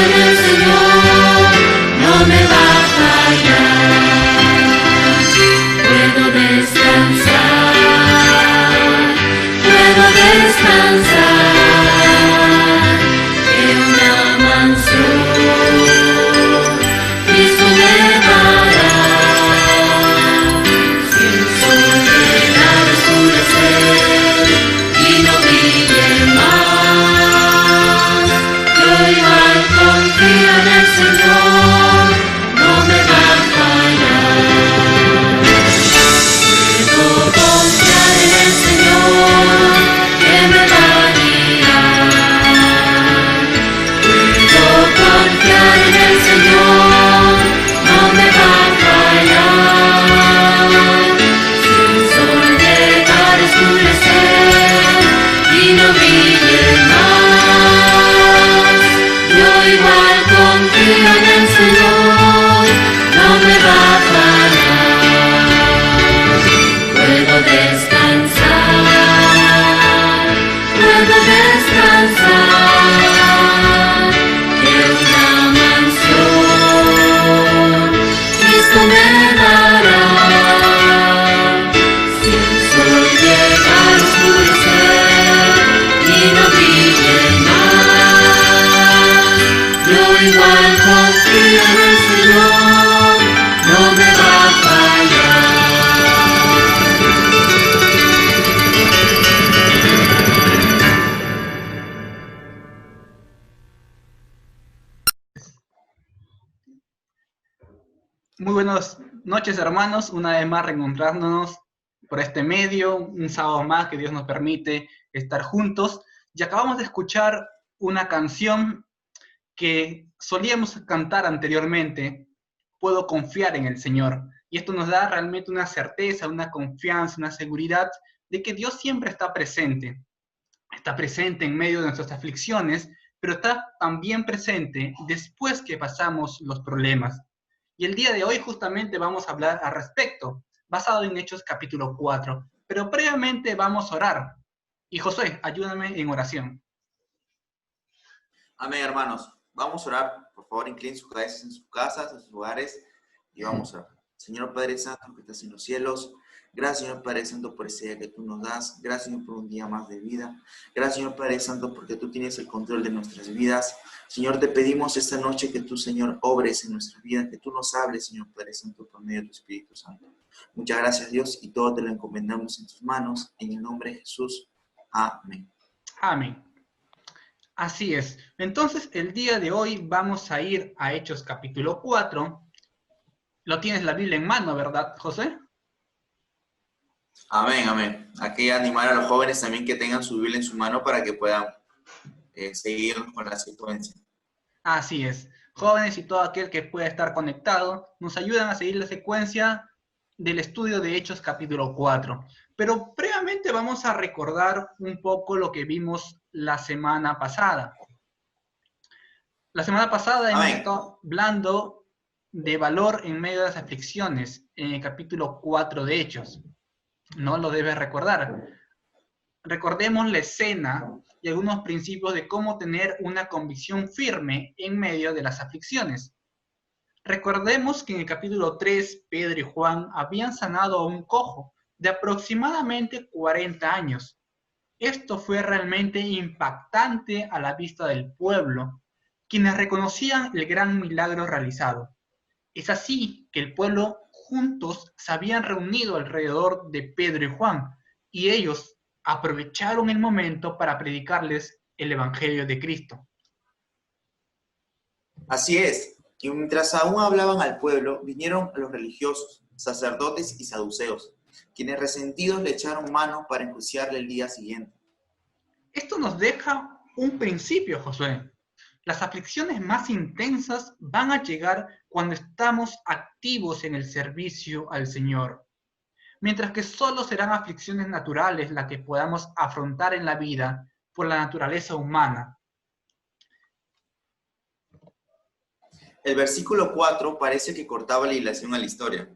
en el Señor no me va a fallar. Puedo descansar, en una mansión. Cristo me dará, si el sol llegara a oscurecer y no brille más, yo igual confío en el Señor, no me va a fallar. Puedo confiar en el Señor, que me va a guiar. Puedo confiar en el Señor, no me va a fallar. Si el sol llegara a oscurecer y no brille más, yo igual confío en el Señor, no me va a fallar. Puedo descansar, que una mansión Cristo me dará. Si el sol llega a oscurecer y no brille más, yo igual confío en el Señor, no me va a fallar. Muy buenas noches, hermanos, una vez más reencontrándonos por este medio, un sábado más que Dios nos permite estar juntos. Y acabamos de escuchar una canción que solíamos cantar anteriormente, Puedo confiar en el Señor. Y esto nos da realmente una certeza, una confianza, una seguridad de que Dios siempre está presente en medio de nuestras aflicciones, pero está también presente después que pasamos los problemas. Y el día de hoy justamente vamos a hablar al respecto, basado en Hechos capítulo 4. Pero previamente vamos a orar. Y Josué, ayúdame en oración. Amén, hermanos. Vamos a orar. Por favor, inclinen sus cabezas en sus casas, en sus lugares, y vamos a orar. Señor Padre Santo, que estás en los cielos, gracias, Señor Padre Santo, por ese día que tú nos das. Gracias, Señor, por un día más de vida. Gracias, Señor Padre Santo, porque tú tienes el control de nuestras vidas. Señor, te pedimos esta noche que tú, Señor, obres en nuestra vida, que tú nos hables, Señor Padre Santo, por medio de tu Espíritu Santo. Muchas gracias, Dios, y todo te lo encomendamos en tus manos. En el nombre de Jesús. Amén. Amén. Así es. Entonces, el día de hoy vamos a ir a Hechos capítulo 4. Lo tienes la Biblia en mano, ¿verdad, José? Amén, amén. Aquí animar a los jóvenes también que tengan su Biblia en su mano para que puedan seguirnos con la secuencia. Así es. Jóvenes y todo aquel que pueda estar conectado nos ayudan a seguir la secuencia del estudio de Hechos capítulo 4. Pero previamente vamos a recordar un poco lo que vimos la semana pasada. La semana pasada hemos estado hablando de valor en medio de las aflicciones, en el capítulo 4 de Hechos. No lo debes recordar. Recordemos la escena y algunos principios de cómo tener una convicción firme en medio de las aflicciones. Recordemos que en el capítulo 3, Pedro y Juan habían sanado a un cojo de aproximadamente 40 años. Esto fue realmente impactante a la vista del pueblo, quienes reconocían el gran milagro realizado. Es así que el pueblo juntos se habían reunido alrededor de Pedro y Juan, y ellos aprovecharon el momento para predicarles el Evangelio de Cristo. Así es. Y mientras aún hablaban al pueblo, vinieron los religiosos, sacerdotes y saduceos, quienes resentidos le echaron mano para enjuiciarle el día siguiente. Esto nos deja un principio, Josué. Las aflicciones más intensas van a llegar cuando estamos activos en el servicio al Señor. Mientras que solo serán aflicciones naturales las que podamos afrontar en la vida por la naturaleza humana. El versículo 4 parece que cortaba la hilación a la historia.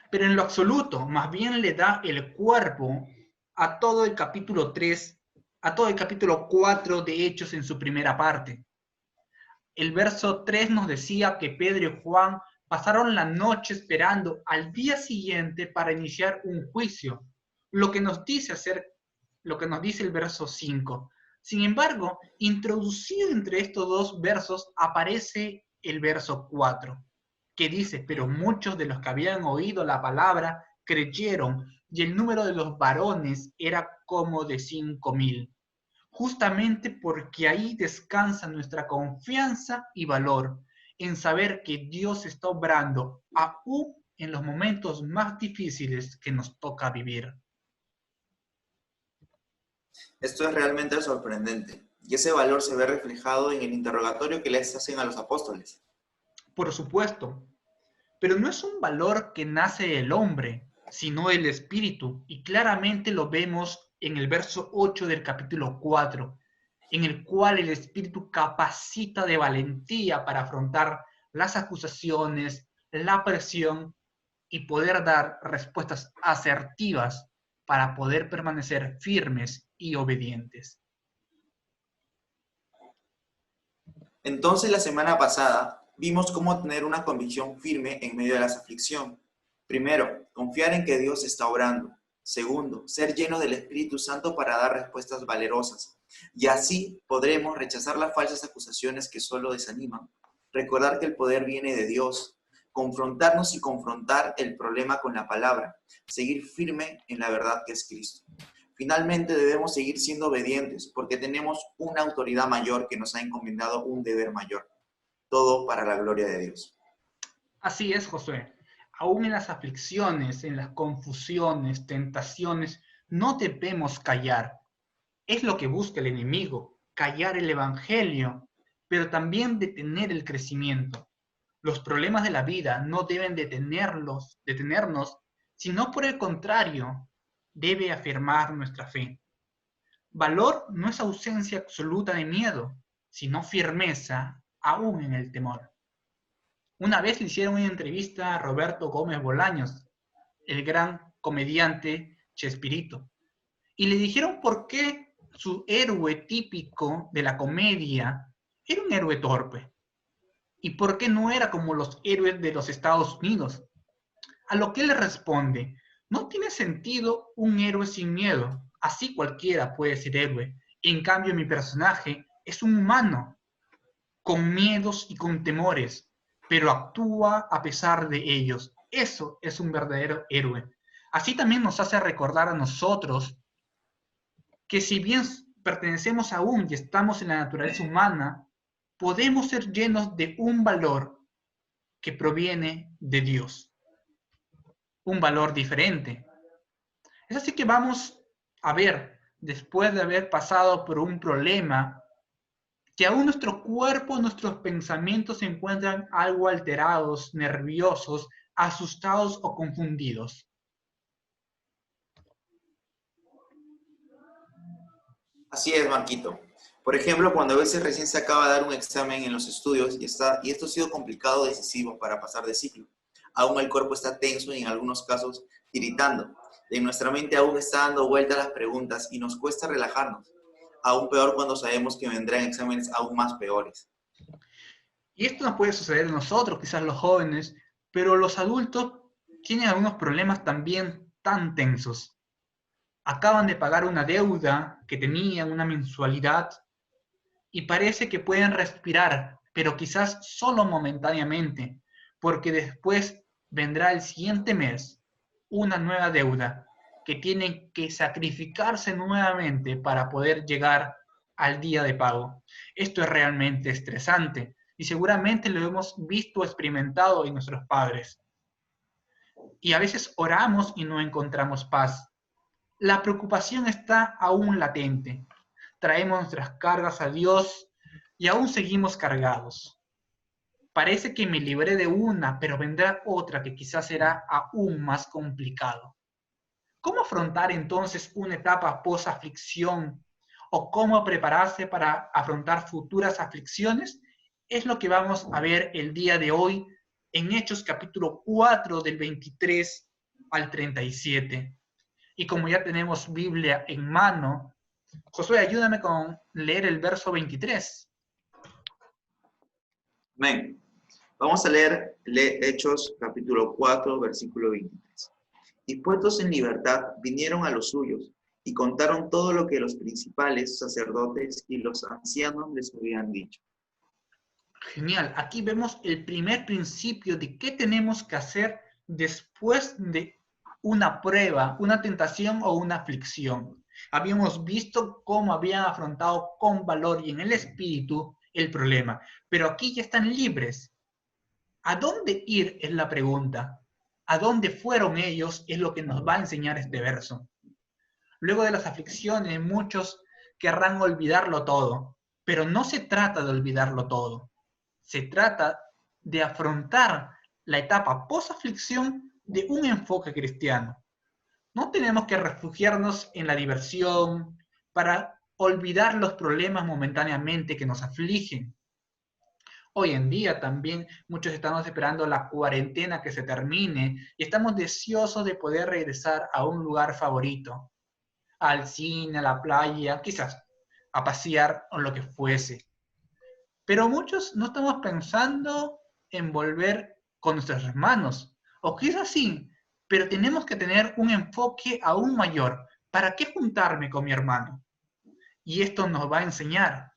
Pero en lo absoluto, más bien le da el cuerpo a todo el capítulo 3, a todo el capítulo 4 de Hechos en su primera parte. El verso 3 nos decía que Pedro y Juan pasaron la noche esperando al día siguiente para iniciar un juicio, lo que nos dice el verso 5. Sin embargo, introducido entre estos dos versos aparece el verso 4, que dice, pero muchos de los que habían oído la palabra creyeron, y el número de los varones era como de 5,000. Justamente porque ahí descansa nuestra confianza y valor, en saber que Dios está obrando aún en los momentos más difíciles que nos toca vivir. Esto es realmente sorprendente. Y ese valor se ve reflejado en el interrogatorio que les hacen a los apóstoles. Por supuesto, pero no es un valor que nace del hombre, sino del Espíritu, y claramente lo vemos en el verso 8 del capítulo 4, en el cual el Espíritu capacita de valentía para afrontar las acusaciones, la presión y poder dar respuestas asertivas para poder permanecer firmes y obedientes. Entonces, la semana pasada vimos cómo tener una convicción firme en medio de la aflicción. Primero, confiar en que Dios está obrando. Segundo, ser lleno del Espíritu Santo para dar respuestas valerosas. Y así podremos rechazar las falsas acusaciones que solo desaniman, recordar que el poder viene de Dios, confrontarnos y confrontar el problema con la palabra, seguir firme en la verdad que es Cristo. Finalmente debemos seguir siendo obedientes porque tenemos una autoridad mayor que nos ha encomendado un deber mayor. Todo para la gloria de Dios. Así es, Josué. Aún en las aflicciones, en las confusiones, tentaciones, no debemos callar. Es lo que busca el enemigo, callar el evangelio, pero también detener el crecimiento. Los problemas de la vida no deben detenernos, sino por el contrario, debe afirmar nuestra fe. Valor no es ausencia absoluta de miedo, sino firmeza aún en el temor. Una vez le hicieron una entrevista a Roberto Gómez Bolaños, el gran comediante Chespirito, y le dijeron por qué su héroe típico de la comedia era un héroe torpe, y por qué no era como los héroes de los Estados Unidos. A lo que él responde, no tiene sentido un héroe sin miedo, así cualquiera puede ser héroe. En cambio, mi personaje es un humano, con miedos y con temores, pero actúa a pesar de ellos. Eso es un verdadero héroe. Así también nos hace recordar a nosotros que si bien pertenecemos aún y estamos en la naturaleza humana, podemos ser llenos de un valor que proviene de Dios. Un valor diferente. Es así que vamos a ver, después de haber pasado por un problema, que aún nuestro cuerpo, nuestros pensamientos se encuentran algo alterados, nerviosos, asustados o confundidos. Así es, Marquito. Por ejemplo, cuando a veces recién se acaba de dar un examen en los estudios y esto ha sido complicado o decisivo para pasar de ciclo. Aún el cuerpo está tenso y en algunos casos tiritando. En nuestra mente aún está dando vueltas las preguntas y nos cuesta relajarnos. Aún peor cuando sabemos que vendrán exámenes aún más peores. Y esto nos puede suceder a nosotros, quizás los jóvenes, pero los adultos tienen algunos problemas también tan tensos. Acaban de pagar una deuda que tenían, una mensualidad, y parece que pueden respirar, pero quizás solo momentáneamente, porque después vendrá el siguiente mes una nueva deuda que tienen que sacrificarse nuevamente para poder llegar al día de pago. Esto es realmente estresante y seguramente lo hemos visto, experimentado en nuestros padres. Y a veces oramos y no encontramos paz. La preocupación está aún latente. Traemos nuestras cargas a Dios y aún seguimos cargados. Parece que me libré de una, pero vendrá otra que quizás será aún más complicado. ¿Cómo afrontar entonces una etapa post-aflicción o cómo prepararse para afrontar futuras aflicciones? Es lo que vamos a ver el día de hoy en Hechos capítulo 4 del 23 al 37. Y como ya tenemos Biblia en mano, Josué, ayúdame con leer el verso 23. Amén. Vamos a leer Hechos capítulo 4, versículo 23. Y puestos en libertad, vinieron a los suyos y contaron todo lo que los principales sacerdotes y los ancianos les habían dicho. Genial. Aquí vemos el primer principio de qué tenemos que hacer después de una prueba, una tentación o una aflicción. Habíamos visto cómo habían afrontado con valor y en el espíritu el problema, pero aquí ya están libres. ¿A dónde ir? Es la pregunta. ¿A dónde fueron ellos? Es lo que nos va a enseñar este verso. Luego de las aflicciones, muchos querrán olvidarlo todo, pero no se trata de olvidarlo todo. Se trata de afrontar la etapa post-aflicción de un enfoque cristiano. No tenemos que refugiarnos en la diversión para olvidar los problemas momentáneamente que nos afligen. Hoy en día también muchos estamos esperando la cuarentena que se termine y estamos deseosos de poder regresar a un lugar favorito, al cine, a la playa, quizás a pasear o lo que fuese. Pero muchos no estamos pensando en volver con nuestros hermanos, o quizás sí, pero tenemos que tener un enfoque aún mayor. ¿Para qué juntarme con mi hermano? Y esto nos va a enseñar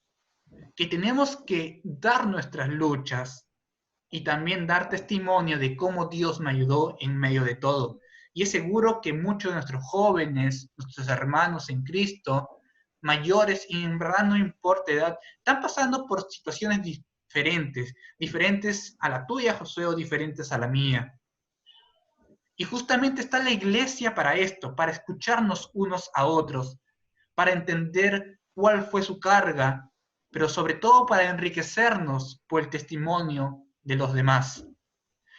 que tenemos que dar nuestras luchas y también dar testimonio de cómo Dios me ayudó en medio de todo. Y es seguro que muchos de nuestros jóvenes, nuestros hermanos en Cristo, mayores, y en verdad no importa edad, están pasando por situaciones diferentes a la tuya, José, o diferentes a la mía. Y justamente está la iglesia para esto, para escucharnos unos a otros, para entender cuál fue su carga, pero sobre todo para enriquecernos por el testimonio de los demás.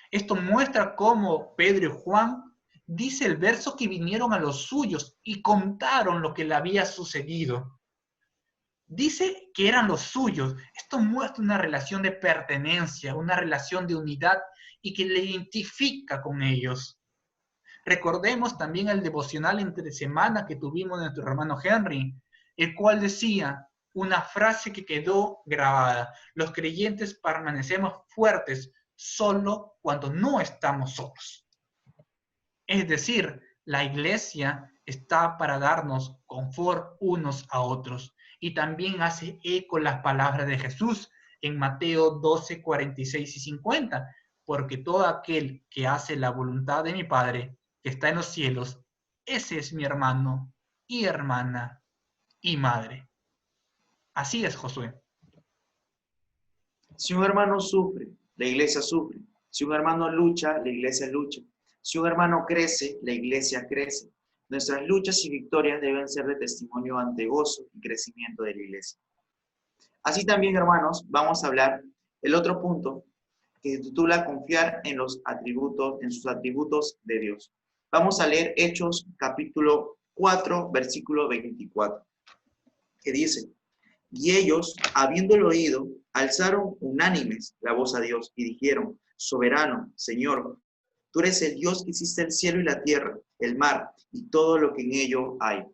Esto muestra cómo Pedro y Juan dice el verso que vinieron a los suyos y contaron lo que le había sucedido. Dice que eran los suyos. Esto muestra una relación de pertenencia, una relación de unidad y que le identifica con ellos. Recordemos también el devocional entre semana que tuvimos de nuestro hermano Henry, el cual decía una frase que quedó grabada: los creyentes permanecemos fuertes solo cuando no estamos solos. Es decir, la iglesia está para darnos confort unos a otros. Y también hace eco las palabras de Jesús en Mateo 12, 46 y 50, porque todo aquel que hace la voluntad de mi Padre que está en los cielos, ese es mi hermano y hermana y madre. Así es, Josué. Si un hermano sufre, la iglesia sufre. Si un hermano lucha, la iglesia lucha. Si un hermano crece, la iglesia crece. Nuestras luchas y victorias deben ser de testimonio ante gozo y crecimiento de la iglesia. Así también, hermanos, vamos a hablar el otro punto que se titula confiar en los atributos, en sus atributos de Dios. Vamos a leer Hechos capítulo 4, versículo 24, que dice: y ellos, habiéndolo oído, alzaron unánimes la voz a Dios y dijeron: soberano, Señor, tú eres el Dios que hiciste el cielo y la tierra, el mar y todo lo que en ello hay.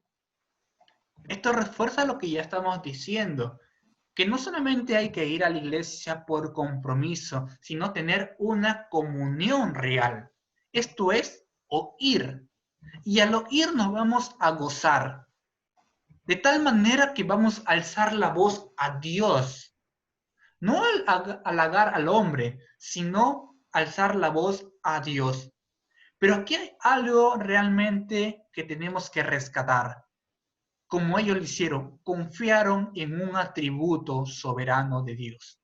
Esto refuerza lo que ya estamos diciendo, que no solamente hay que ir a la iglesia por compromiso, sino tener una comunión real. Esto es oír. Y al oír nos vamos a gozar. De tal manera que vamos a alzar la voz a Dios. No al halagar al hombre, sino alzar la voz a Dios. Pero aquí hay algo realmente que tenemos que rescatar. Como ellos lo hicieron, confiaron en un atributo soberano de Dios.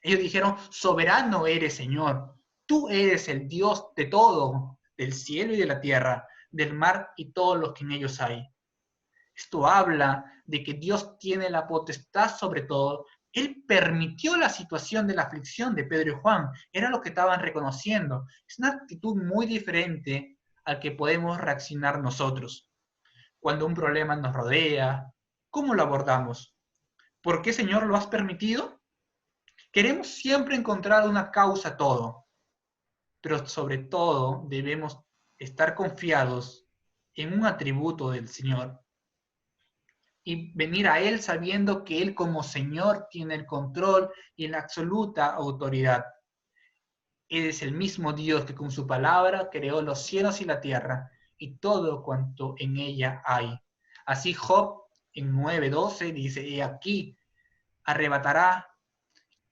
Ellos dijeron: soberano eres, Señor. Tú eres el Dios de todo, del cielo y de la tierra, del mar y todo lo que en ellos hay. Esto habla de que Dios tiene la potestad sobre todo. Él permitió la situación de la aflicción de Pedro y Juan. Era lo que estaban reconociendo. Es una actitud muy diferente al que podemos reaccionar nosotros. Cuando un problema nos rodea, ¿cómo lo abordamos? ¿Por qué, Señor, lo has permitido? Queremos siempre encontrar una causa a todo, pero sobre todo debemos estar confiados en un atributo del Señor. y venir a Él sabiendo que Él como Señor tiene el control y la absoluta autoridad. Él es el mismo Dios que con su palabra creó los cielos y la tierra y todo cuanto en ella hay. Así Job en 9:12 dice, he aquí, arrebatará,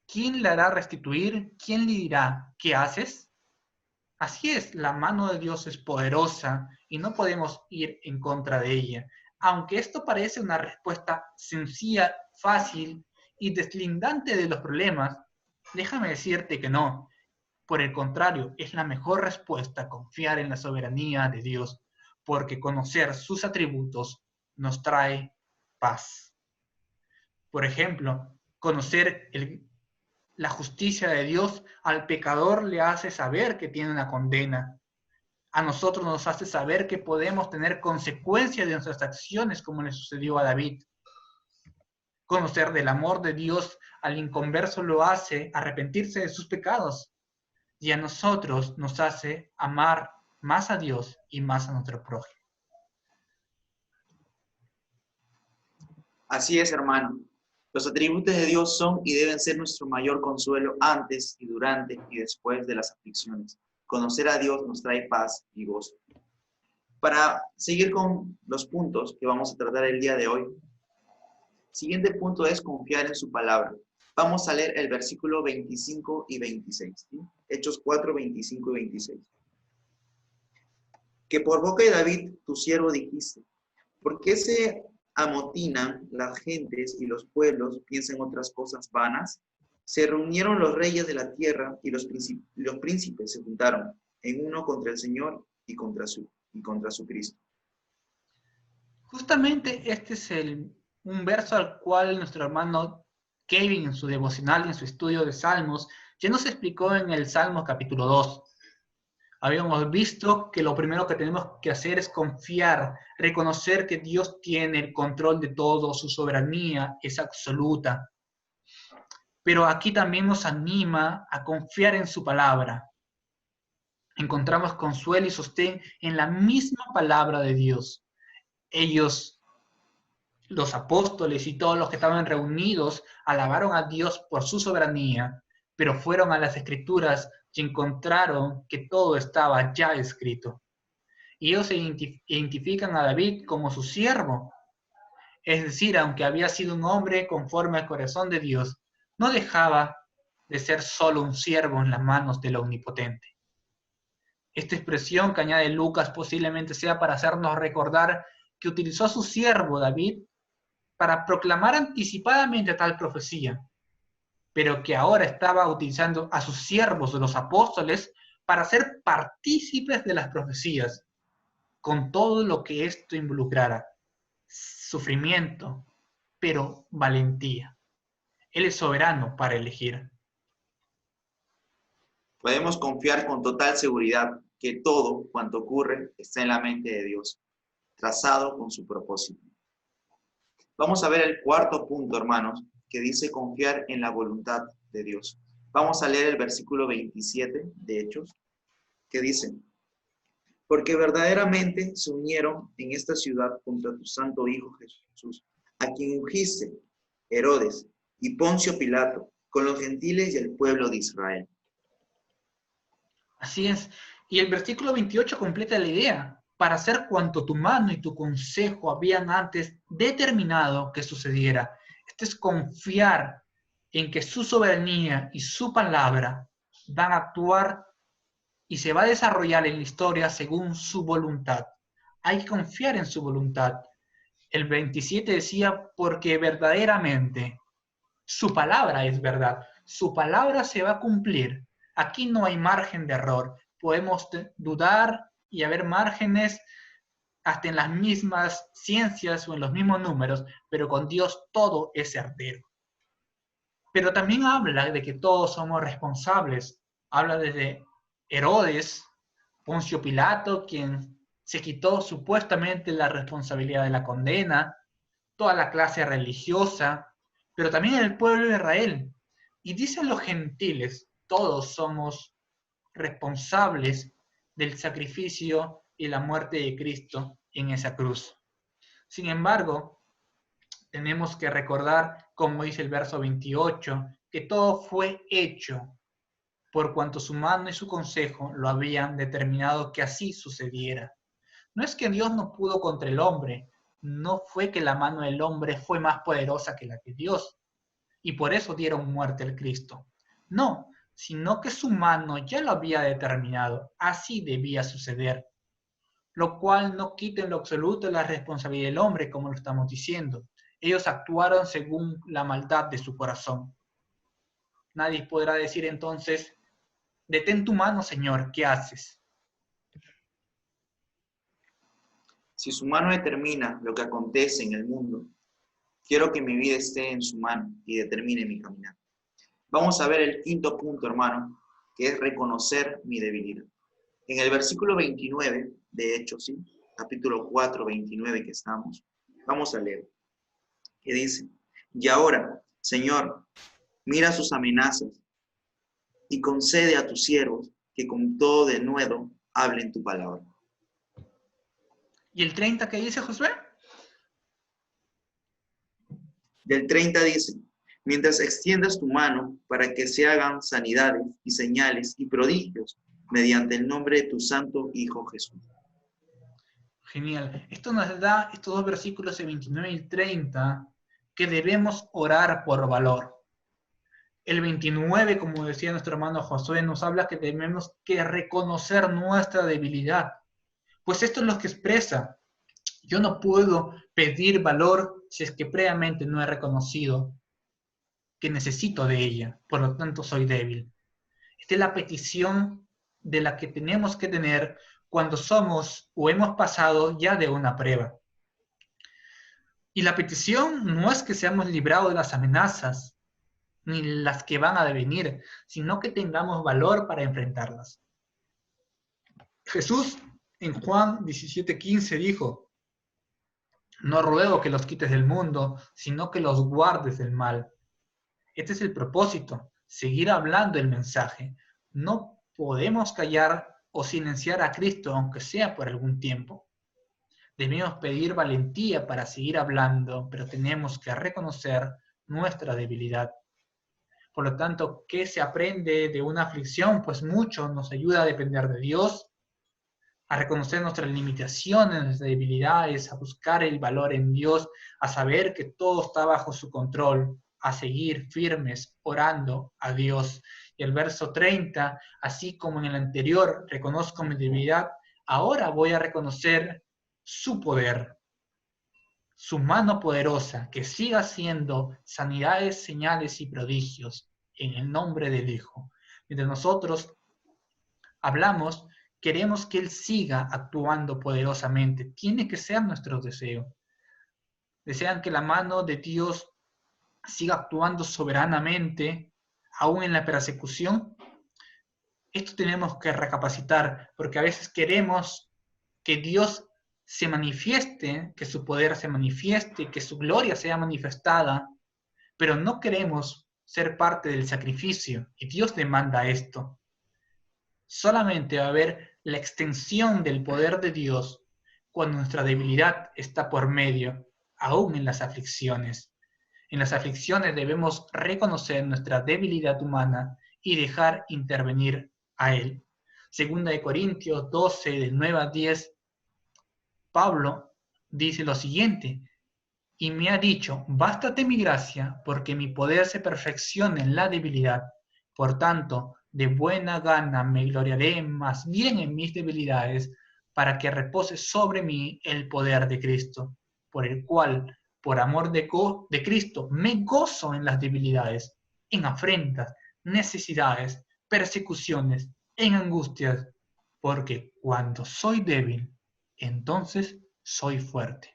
¿quién le hará restituir? ¿Quién le dirá, qué haces? Así es, la mano de Dios es poderosa y no podemos ir en contra de ella. Aunque esto parece una respuesta sencilla, fácil y deslindante de los problemas, déjame decirte que no. Por el contrario, es la mejor respuesta confiar en la soberanía de Dios, porque conocer sus atributos nos trae paz. Por ejemplo, conocer la justicia de Dios al pecador le hace saber que tiene una condena. A nosotros nos hace saber que podemos tener consecuencias de nuestras acciones, como le sucedió a David. Conocer del amor de Dios al inconverso lo hace arrepentirse de sus pecados. Y a nosotros nos hace amar más a Dios y más a nuestro prójimo. Así es, hermano. Los atributos de Dios son y deben ser nuestro mayor consuelo antes y durante y después de las aflicciones. Conocer a Dios nos trae paz y gozo. Para seguir con los puntos que vamos a tratar el día de hoy, siguiente punto es confiar en su palabra. Vamos a leer el versículo 25 y 26. ¿Sí? Hechos 4, 25 y 26. Que por boca de David, tu siervo, dijiste, ¿por qué se amotinan las gentes y los pueblos piensan otras cosas vanas? Se reunieron los reyes de la tierra y los príncipes se juntaron en uno contra el Señor y contra su Cristo. Justamente este es un verso al cual nuestro hermano Kevin en su devocional y en su estudio de Salmos ya nos explicó en el Salmo capítulo 2. Habíamos visto que lo primero que tenemos que hacer es confiar, reconocer que Dios tiene el control de todo, su soberanía es absoluta. Pero aquí también nos anima a confiar en su palabra. Encontramos consuelo y sostén en la misma palabra de Dios. Ellos, los apóstoles y todos los que estaban reunidos, alabaron a Dios por su soberanía, pero fueron a las Escrituras y encontraron que todo estaba ya escrito. Y ellos se identifican a David como su siervo. Es decir, aunque había sido un hombre conforme al corazón de Dios, no dejaba de ser solo un siervo en las manos del Omnipotente. Esta expresión que añade Lucas posiblemente sea para hacernos recordar que utilizó a su siervo David para proclamar anticipadamente tal profecía, pero que ahora estaba utilizando a sus siervos, los apóstoles, para ser partícipes de las profecías, con todo lo que esto involucrara. Sufrimiento, pero valentía. Él es soberano para elegir. Podemos confiar con total seguridad que todo cuanto ocurre está en la mente de Dios, trazado con su propósito. Vamos a ver el cuarto punto, hermanos, que dice confiar en la voluntad de Dios. Vamos a leer el versículo 27 de Hechos, que dice, porque verdaderamente se unieron en esta ciudad contra tu santo Hijo Jesús, a quien ungiste, Herodes y Poncio Pilato, con los gentiles y el pueblo de Israel. Así es. Y el versículo 28 completa la idea. Para hacer cuanto tu mano y tu consejo habían antes determinado que sucediera. Esto es confiar en que su soberanía y su palabra van a actuar y se va a desarrollar en la historia según su voluntad. Hay que confiar en su voluntad. El 27 decía, porque verdaderamente su palabra es verdad. Su palabra se va a cumplir. Aquí no hay margen de error. Podemos dudar y haber márgenes hasta en las mismas ciencias o en los mismos números, pero con Dios todo es certero. Pero también habla de que todos somos responsables. Habla desde Herodes, Poncio Pilato, quien se quitó supuestamente la responsabilidad de la condena, toda la clase religiosa, pero también el pueblo de Israel. Y dicen los gentiles, todos somos responsables del sacrificio y la muerte de Cristo en esa cruz. Sin embargo, Tenemos que recordar, como dice el verso 28, que todo fue hecho por cuanto su mano y su consejo lo habían determinado que así sucediera. No es que Dios no pudo contra el hombre, no fue que la mano del hombre fue más poderosa que la de Dios, y por eso dieron muerte al Cristo. No, sino que su mano ya lo había determinado, así debía suceder, lo cual no quita en lo absoluto la responsabilidad del hombre, como lo estamos diciendo. Ellos actuaron según la maldad de su corazón. Nadie podrá decir entonces, detén tu mano, Señor, ¿qué haces? Si su mano determina lo que acontece en el mundo, quiero que mi vida esté en su mano y determine mi caminar. Vamos a ver el quinto punto, hermano, que es reconocer mi debilidad. En el versículo 29, de hecho, ¿sí? Capítulo 4, 29 que estamos, vamos a leer, que dice, y ahora, Señor, mira sus amenazas y concede a tus siervos que con todo denuedo hablen tu palabra. ¿Y el 30 qué dice Josué? Del 30 dice, mientras extiendas tu mano para que se hagan sanidades y señales y prodigios mediante el nombre de tu santo Hijo Jesús. Genial. Esto nos da estos dos versículos, el 29 y el 30, que debemos orar por valor. El 29, como decía nuestro hermano Josué, nos habla que tenemos que reconocer nuestra debilidad. Pues esto es lo que expresa. Yo no puedo pedir valor si es que previamente no he reconocido que necesito de ella. Por lo tanto, soy débil. Esta es la petición de la que tenemos que tener cuando somos o hemos pasado ya de una prueba. Y la petición no es que seamos librados de las amenazas, ni las que van a devenir, sino que tengamos valor para enfrentarlas. Jesús en Juan 17:15 dijo, no ruego que los quites del mundo, sino que los guardes del mal. Este es el propósito, seguir hablando el mensaje. No podemos callar o silenciar a Cristo, aunque sea por algún tiempo. Debemos pedir valentía para seguir hablando, pero tenemos que reconocer nuestra debilidad. Por lo tanto, ¿qué se aprende de una aflicción? Pues mucho nos ayuda a depender de Dios, a reconocer nuestras limitaciones, nuestras debilidades, a buscar el valor en Dios, a saber que todo está bajo su control, a seguir firmes orando a Dios. Y el verso 30, así como en el anterior reconozco mi debilidad, ahora voy a reconocer su poder, su mano poderosa, que siga haciendo sanidades, señales y prodigios en el nombre del Hijo. Mientras nosotros hablamos, queremos que Él siga actuando poderosamente. Tiene que ser nuestro deseo. Desean que la mano de Dios siga actuando soberanamente, aún en la persecución. Esto tenemos que recapacitar, porque a veces queremos que Dios se manifieste, que su poder se manifieste, que su gloria sea manifestada, pero no queremos ser parte del sacrificio, y Dios demanda esto. Solamente va a haber la extensión del poder de Dios cuando nuestra debilidad está por medio, aún en las aflicciones. En las aflicciones debemos reconocer nuestra debilidad humana y dejar intervenir a Él. Segunda de Corintios 12, del 9 a 10, Pablo dice lo siguiente, y me ha dicho, bástate mi gracia, porque mi poder se perfecciona en la debilidad. Por tanto, de buena gana me gloriaré más bien en mis debilidades, para que repose sobre mí el poder de Cristo, por el cual, por amor de Cristo, me gozo en las debilidades, en afrentas, necesidades, persecuciones, en angustias, porque cuando soy débil, entonces soy fuerte.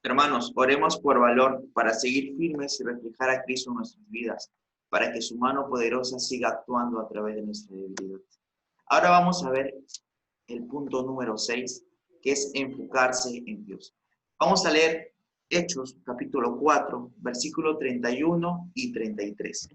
Hermanos, oremos por valor para seguir firmes y reflejar a Cristo en nuestras vidas, para que su mano poderosa siga actuando a través de nuestra debilidad. Ahora vamos a ver el punto número 6, que es enfocarse en Dios. Vamos a leer Hechos, capítulo 4, versículo 31 y 33.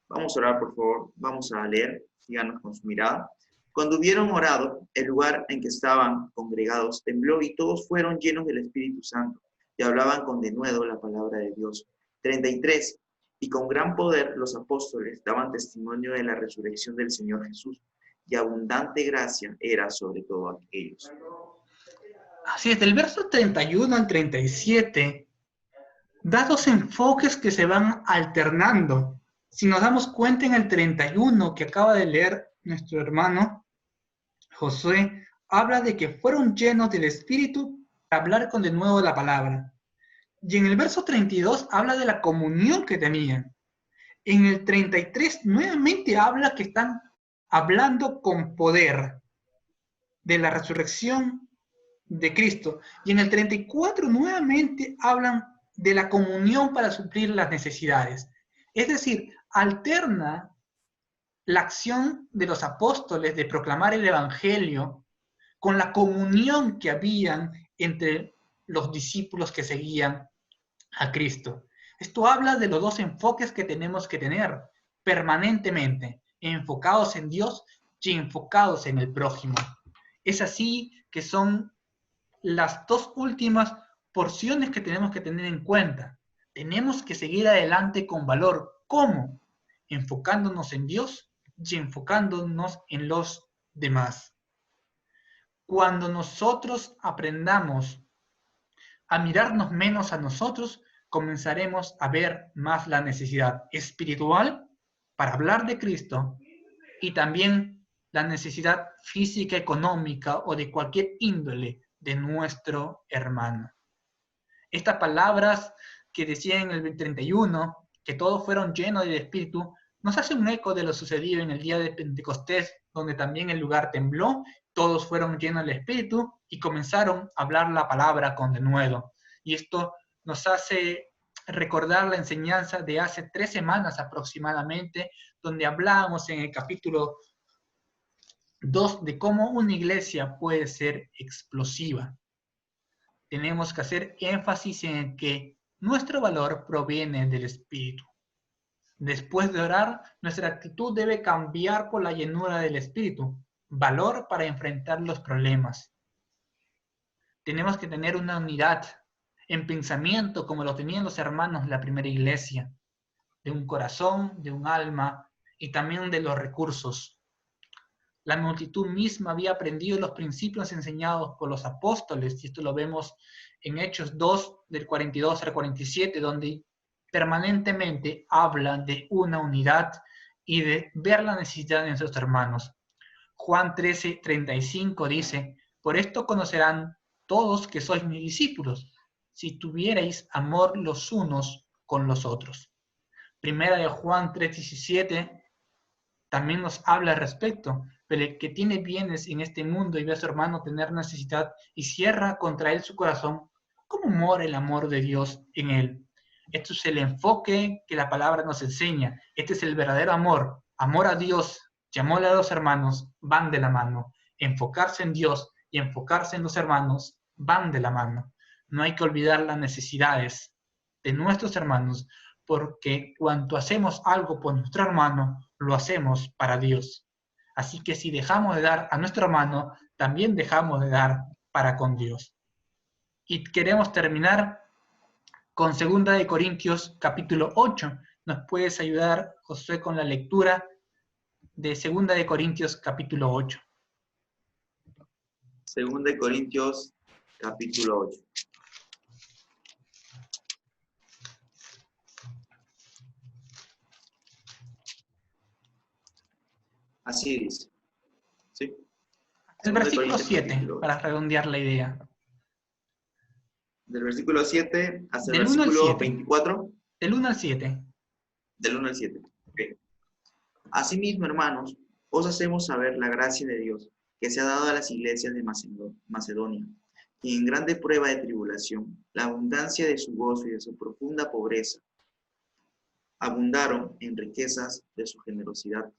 Vamos a orar, por favor. Vamos a leer. Síganos con su mirada. Cuando hubieron orado, el lugar en que estaban congregados tembló y todos fueron llenos del Espíritu Santo y hablaban con denuedo la palabra de Dios. 33. Y con gran poder los apóstoles daban testimonio de la resurrección del Señor Jesús, y abundante gracia era sobre todos aquellos. Así es, del verso 31 al 37, da dos enfoques que se van alternando. Si nos damos cuenta en el 31 que acaba de leer nuestro hermano Josué, habla de que fueron llenos del Espíritu para hablar con de nuevo la palabra. Y en el verso 32 habla de la comunión que tenían. En el 33 nuevamente habla que están hablando con poder de la resurrección de Cristo. Y en el 34 nuevamente hablan de la comunión para suplir las necesidades. Es decir, alterna la acción de los apóstoles de proclamar el Evangelio con la comunión que habían entre los discípulos que seguían a Cristo. Esto habla de los dos enfoques que tenemos que tener permanentemente, enfocados en Dios y enfocados en el prójimo. Es así que son las dos últimas porciones que tenemos que tener en cuenta. Tenemos que seguir adelante con valor. ¿Cómo? Enfocándonos en Dios y enfocándonos en los demás. Cuando nosotros aprendamos a mirarnos menos a nosotros, comenzaremos a ver más la necesidad espiritual para hablar de Cristo y también la necesidad física, económica o de cualquier índole de nuestro hermano. Estas palabras que decía en el 31, que todos fueron llenos del Espíritu, nos hace un eco de lo sucedido en el día de Pentecostés, donde también el lugar tembló, todos fueron llenos del Espíritu y comenzaron a hablar la palabra con denuedo. Y esto nos hace recordar la enseñanza de hace 3 semanas aproximadamente, donde hablábamos en el capítulo 2 de cómo una iglesia puede ser explosiva. Tenemos que hacer énfasis en que nuestro valor proviene del Espíritu. Después de orar, nuestra actitud debe cambiar por la llenura del Espíritu, valor para enfrentar los problemas. Tenemos que tener una unidad en pensamiento como lo tenían los hermanos de la primera iglesia, de un corazón, de un alma y también de los recursos. La multitud misma había aprendido los principios enseñados por los apóstoles, y esto lo vemos en Hechos 2, del 42 al 47, donde permanentemente habla de una unidad y de ver la necesidad de nuestros hermanos. Juan 13, 35 dice, por esto conocerán todos que sois mis discípulos, si tuvierais amor los unos con los otros. Primera de Juan 3, 17 también nos habla al respecto, pero el que tiene bienes en este mundo y ve a su hermano tener necesidad y cierra contra él su corazón, ¿cómo mora el amor de Dios en él? Esto es el enfoque que la palabra nos enseña. Este es el verdadero amor. Amor a Dios y amor a los hermanos van de la mano. Enfocarse en Dios y enfocarse en los hermanos van de la mano. No hay que olvidar las necesidades de nuestros hermanos, porque cuando hacemos algo por nuestro hermano, lo hacemos para Dios. Así que si dejamos de dar a nuestro hermano, también dejamos de dar para con Dios. Y queremos terminar con 2 de Corintios capítulo 8. ¿Nos puedes ayudar, Josué, con la lectura de 2 de Corintios capítulo 8? 2 de Corintios capítulo 8. Así dice. ¿Sí? El versículo 7, para redondear la idea. Del versículo 7 hasta el Del 1 al versículo 7. 24. Del 1 al 7. Del 1 al 7. Okay. Asimismo, hermanos, os hacemos saber la gracia de Dios que se ha dado a las iglesias de Macedonia, y en grande prueba de tribulación, la abundancia de su gozo y de su profunda pobreza, abundaron en riquezas de su generosidad.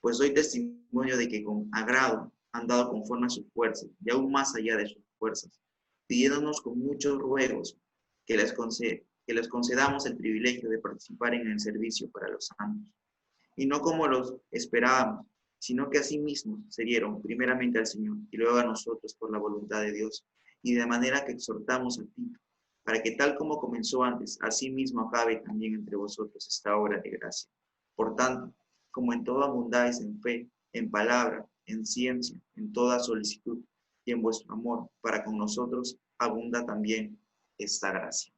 Pues doy testimonio de que con agrado han dado conforme a sus fuerzas, y aún más allá de sus fuerzas, pidiéndonos con muchos ruegos que les concedamos el privilegio de participar en el servicio para los santos. Y no como los esperábamos, sino que asimismo se dieron primeramente al Señor y luego a nosotros por la voluntad de Dios, y de manera que exhortamos a Tito, para que tal como comenzó antes, asimismo acabe también entre vosotros esta obra de gracia. Por tanto, como en todo abundáis en fe, en palabra, en ciencia, en toda solicitud, y en vuestro amor para con nosotros, abunda también esta gracia.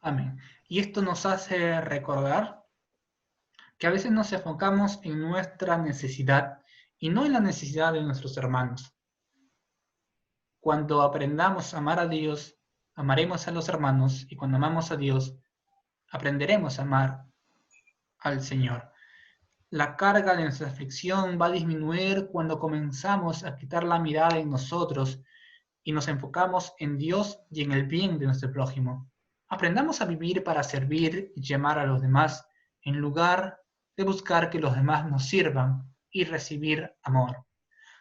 Amén. Y esto nos hace recordar que a veces nos enfocamos en nuestra necesidad y no en la necesidad de nuestros hermanos. Cuando aprendamos a amar a Dios, amaremos a los hermanos, y cuando amamos a Dios, aprenderemos a amar al Señor. La carga de nuestra aflicción va a disminuir cuando comenzamos a quitar la mirada en nosotros y nos enfocamos en Dios y en el bien de nuestro prójimo. Aprendamos a vivir para servir y llamar a los demás, en lugar de buscar que los demás nos sirvan y recibir amor.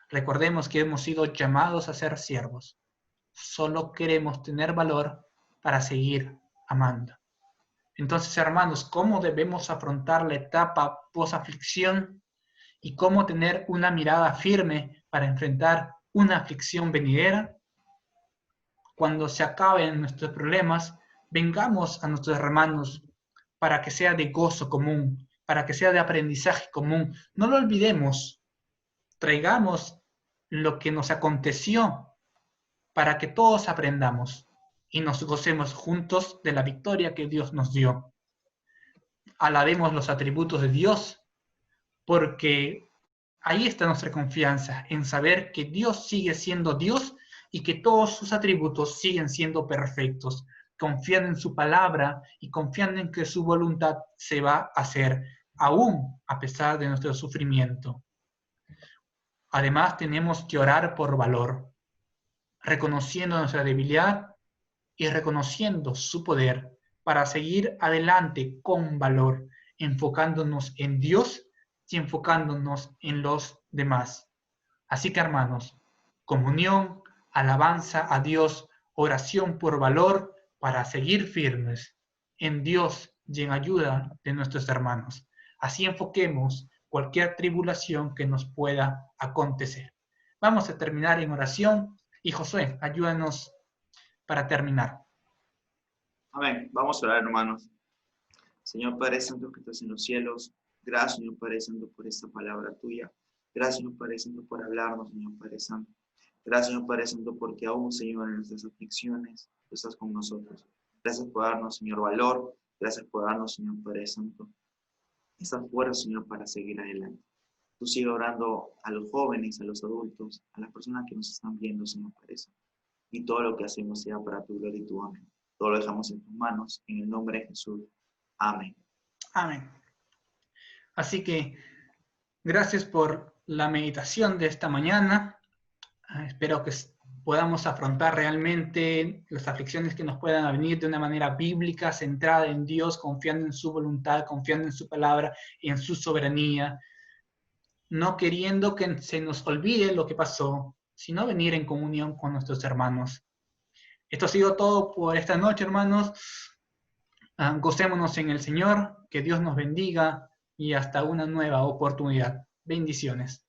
Recordemos que hemos sido llamados a ser siervos. Solo queremos tener valor para seguir amando. Entonces, hermanos, ¿cómo debemos afrontar la etapa post-aflicción y cómo tener una mirada firme para enfrentar una aflicción venidera? Cuando se acaben nuestros problemas, vengamos a nuestros hermanos para que sea de gozo común, para que sea de aprendizaje común. No lo olvidemos. Traigamos lo que nos aconteció para que todos aprendamos y nos gocemos juntos de la victoria que Dios nos dio. Alabemos los atributos de Dios, porque ahí está nuestra confianza, en saber que Dios sigue siendo Dios y que todos sus atributos siguen siendo perfectos, confiando en su palabra y confiando en que su voluntad se va a hacer, aún a pesar de nuestro sufrimiento. Además, tenemos que orar por valor, reconociendo nuestra debilidad y reconociendo su poder para seguir adelante con valor, enfocándonos en Dios y enfocándonos en los demás. Así que, hermanos, comunión, alabanza a Dios, oración por valor para seguir firmes en Dios y en ayuda de nuestros hermanos. Así enfoquemos cualquier tribulación que nos pueda acontecer. Vamos a terminar en oración y Josué, ayúdanos para terminar. Amén. Vamos a orar, hermanos. Señor Padre Santo que estás en los cielos, gracias, Señor Padre Santo, por esta palabra tuya. Gracias, Señor Padre Santo, por hablarnos, Señor Padre Santo. Gracias, Señor Padre Santo, porque aún, Señor, en nuestras aflicciones, tú estás con nosotros. Gracias por darnos, Señor, valor. Gracias por darnos, Señor Padre Santo, esta fuerza, Señor, para seguir adelante. Tú sigue orando a los jóvenes, a los adultos, a las personas que nos están viendo, Señor Padre Santo. Y todo lo que hacemos sea para tu gloria y tu amén. Todo lo dejamos en tus manos, en el nombre de Jesús. Amén. Amén. Así que, gracias por la meditación de esta mañana. Espero que podamos afrontar realmente las aflicciones que nos puedan venir de una manera bíblica, centrada en Dios, confiando en su voluntad, confiando en su palabra y en su soberanía, no queriendo que se nos olvide lo que pasó, sino venir en comunión con nuestros hermanos. Esto ha sido todo por esta noche, hermanos. Gocémonos en el Señor, que Dios nos bendiga y hasta una nueva oportunidad. Bendiciones.